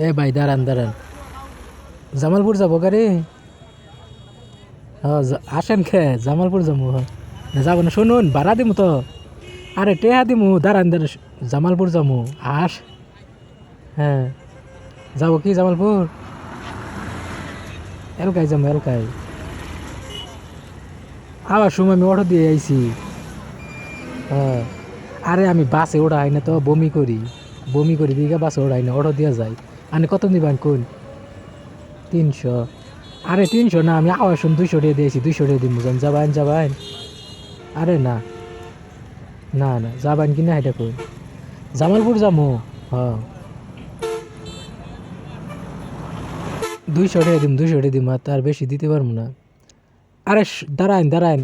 এ ভাই দাঁড়ান দাঁড়ান, জামালপুর যাবো গাড়ি। আসেন খে জামালপুর যাবো। না যাবো না, শুনুন ভাড়া দিমু তো। আরে টেহা দিমু, দাঁড়ান দাঁড়ান, জামালপুর যাবো। আস, হ্যাঁ যাবো কি জামালপুর? এলকাই যাবো এলকাই। আবার সময় আমি অটো দিয়ে আইছি। হ্যাঁ, আরে আমি বাসে ওড়াই না তো, বমি করি। বমি করি দিকে বাসে ওড়াই না, অটো দিয়ে যাই। আপনি কত নিবেন কোন? 300? আরে 300 না, আমি আবার শুন 200 টাকা দিয়েছি, 200 টাকা দিব। যাবেন যাবেন? আরে না, না না যাবেন কি না এটা কোন? জামালপুর যাবো। হ্যাঁ 200 টাকা দিম, 200 টাকা দিম, আর তার বেশি দিতে পারবো না। আরে দাঁড়ান দাঁড়ান,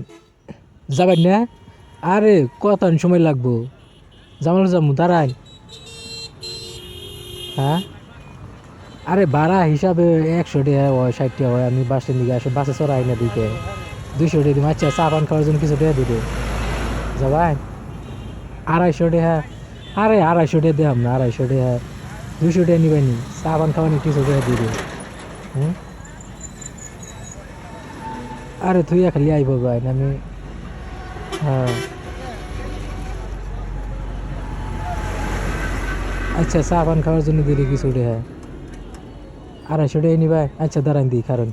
যাবেন না? আরে কত সময় লাগবো? জামালপুর যাবো, দাঁড়ান। হ্যাঁ, আরে ভাড়া হিসাবে 100 টাকা হয়, 60 টাকা হয়। আমি বাসের দিকে আসে, বাসে চড়াই না দিকে। 200 টাকা দিম। আচ্ছা চা পান খাওয়ার জন্য কিছু টাকা দিবে? যাবেন? 250 টাকা? আরে 250 টাকা দিলাম না, 250 টাকা। 200 টাকা নিবেনি, চা পান খাওয়ানি কিছু টাকা দিবে। হুম, আরে তুই খালি আইব ভাই আমি। হ্যাঁ আচ্ছা, চা পান খাওয়ার জন্য দিলে কিছু টাকা। 250 টাকা নিবে? আচ্ছা দাঁড়ান দিই কারণ